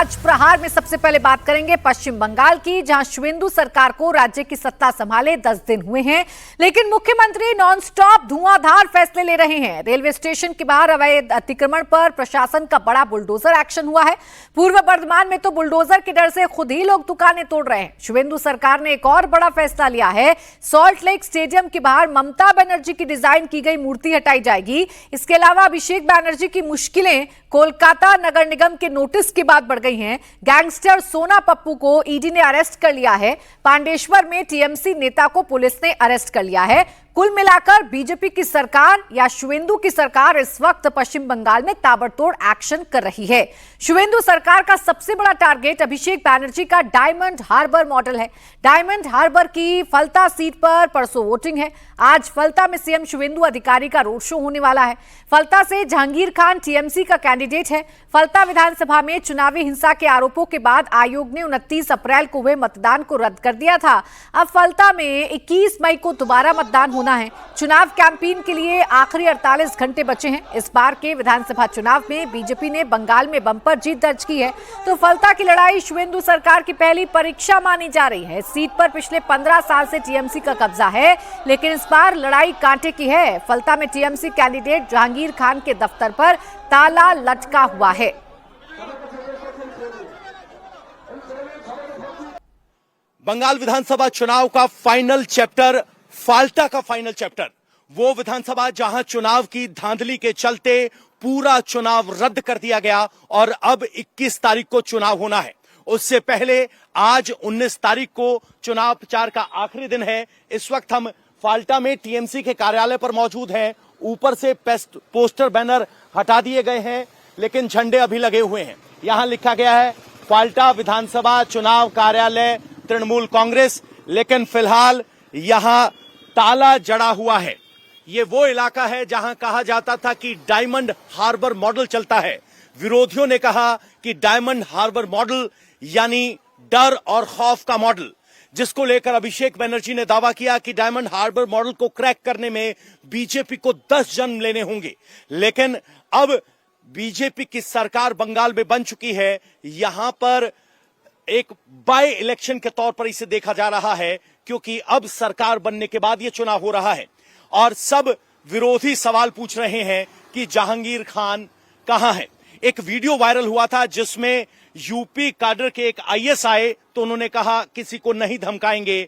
आज प्रहार में सबसे पहले बात करेंगे पश्चिम बंगाल की, जहां शुवेंदु सरकार को राज्य की सत्ता संभाले 10 दिन हुए हैं, लेकिन मुख्यमंत्री नॉनस्टॉप धुआंधार फैसले ले रहे हैं। रेलवे स्टेशन के बाहर अवैध अतिक्रमण पर प्रशासन का बड़ा बुलडोजर एक्शन हुआ है। पूर्व बर्धमान में तो बुलडोजर के डर से खुद ही लोग दुकानें तोड़ रहे हैं। शुवेंदु सरकार ने एक और बड़ा फैसला लिया है। सॉल्ट लेक स्टेडियम के बाहर ममता बनर्जी की डिजाइन की गई मूर्ति हटाई जाएगी। इसके अलावा अभिषेक बनर्जी की मुश्किलें कोलकाता नगर निगम के नोटिस के बाद बढ़ गई हैं। गैंगस्टर सोना पप्पू को ईडी ने अरेस्ट कर लिया है। पांडेश्वर में टीएमसी नेता को पुलिस ने अरेस्ट कर लिया है। कुल मिलाकर बीजेपी की सरकार या शुवेंदु की सरकार इस वक्त पश्चिम बंगाल में ताबड़तोड़ एक्शन कर रही है। शुवेंदु सरकार का सबसे बड़ा टारगेट अभिषेक बनर्जी का डायमंड हार्बर मॉडल है। डायमंड हार्बर की फलता सीट पर परसों वोटिंग है। आज फलता में सीएम शुवेंदु अधिकारी का रोड शो होने वाला है। फलता से जहांगीर खान टीएमसी का कैंडिडेट है। फलता विधानसभा में चुनावी हिंसा के आरोपों के बाद आयोग ने 29 अप्रैल को हुए मतदान को रद्द कर दिया था। अब फलता में 21 मई को दोबारा मतदान होना है। चुनाव कैंपेन के लिए आखिरी 48 घंटे बचे हैं। इस बार के विधानसभा चुनाव में बीजेपी ने बंगाल में बंपर जीत दर्ज की है, तो फलता की लड़ाई शुवेंदु सरकार की पहली परीक्षा मानी जा रही है। सीट पर पिछले 15 साल से टीएमसी का कब्जा है, लेकिन इस बार लड़ाई कांटे की है। फलता में टीएमसी कैंडिडेट जहांगीर खान के दफ्तर पर ताला लटका हुआ है। बंगाल विधानसभा चुनाव का फाइनल चैप्टर, फाल्टा का फाइनल चैप्टर, वो विधानसभा जहां चुनाव की धांधली के चलते पूरा चुनाव रद्द कर दिया गया और अब 21 तारीख को चुनाव होना है। उससे पहले आज 19 तारीख को चुनाव प्रचार का आखिरी दिन है। इस वक्त हम फाल्टा में टीएमसी के कार्यालय पर मौजूद हैं। ऊपर से पोस्टर बैनर हटा दिए गए हैं, लेकिन झंडे अभी लगे हुए हैं। यहां लिखा गया है फाल्टा विधानसभा चुनाव कार्यालय तृणमूल कांग्रेस, लेकिन फिलहाल यहां ताला जड़ा हुआ है। ये वो इलाका है जहां कहा जाता था कि डायमंड हार्बर मॉडल चलता है। विरोधियों ने कहा कि डायमंड हार्बर मॉडल यानी डर और खौफ का मॉडल, जिसको लेकर अभिषेक बनर्जी ने दावा किया कि डायमंड हार्बर मॉडल को क्रैक करने में बीजेपी को 10 जन्म लेने होंगे। लेकिन अब बीजेपी की सरकार बंगाल में बन चुकी है। यहां पर एक बाय इलेक्शन के तौर पर इसे देखा जा रहा है, क्योंकि अब सरकार बनने के बाद यह चुनाव हो रहा है और सब विरोधी सवाल पूछ रहे हैं कि जहांगीर खान कहां है। एक वीडियो वायरल हुआ था जिसमें यूपी काडर के एक आईएएस आए, तो उन्होंने कहा किसी को नहीं धमकाएंगे।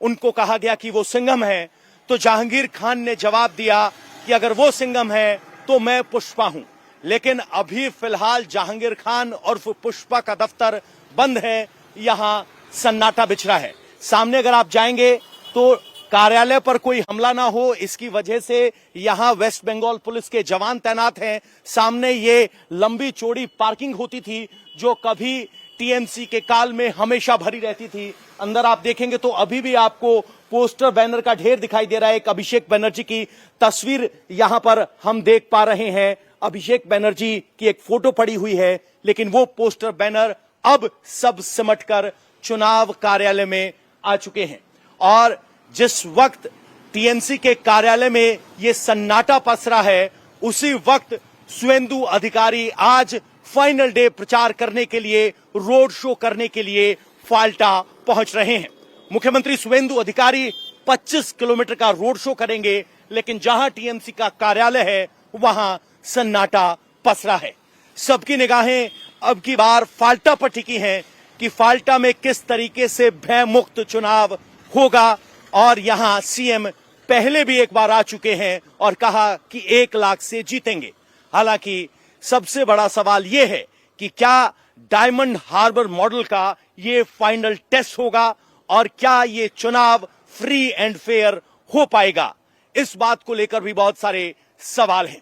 उनको कहा गया कि वो सिंघम है, तो जहांगीर खान ने जवाब दिया कि अगर वो सिंघम है तो मैं पुष्पा हूं। लेकिन अभी फिलहाल जहांगीर खान और पुष्पा का दफ्तर बंद है। यहां सन्नाटा बिछ रहा है। सामने अगर आप जाएंगे तो कार्यालय पर कोई हमला ना हो, इसकी वजह से यहां वेस्ट बंगाल पुलिस के जवान तैनात हैं। सामने ये लंबी चौड़ी पार्किंग होती थी जो कभी टीएमसी के काल में हमेशा भरी रहती थी। अंदर आप देखेंगे तो अभी भी आपको पोस्टर बैनर का ढेर दिखाई दे रहा है। एक अभिषेक बनर्जी की तस्वीर यहां पर हम देख पा रहे हैं। अभिषेक बनर्जी की एक फोटो पड़ी हुई है, लेकिन वो पोस्टर बैनर अब सब सिमटकर चुनाव कार्यालय में आ चुके हैं। और जिस वक्त टीएमसी के कार्यालय में यह सन्नाटा पसरा है, उसी वक्त शुवेंदु अधिकारी आज फाइनल डे प्रचार करने के लिए, रोड शो करने के लिए फाल्टा पहुंच रहे हैं। मुख्यमंत्री शुवेंदु अधिकारी 25 किलोमीटर का रोड शो करेंगे, लेकिन जहां टीएमसी का कार्यालय है वहां सन्नाटा पसरा है। सबकी निगाहें अब की बार फाल्टा पर टिकी हैं कि फाल्टा में किस तरीके से भय मुक्त चुनाव होगा। और यहां सीएम पहले भी एक बार आ चुके हैं और कहा कि 1 लाख से जीतेंगे। हालांकि सबसे बड़ा सवाल यह है कि क्या डायमंड हार्बर मॉडल का ये फाइनल टेस्ट होगा और क्या ये चुनाव फ्री एंड फेयर हो पाएगा। इस बात को लेकर भी बहुत सारे सवाल हैं।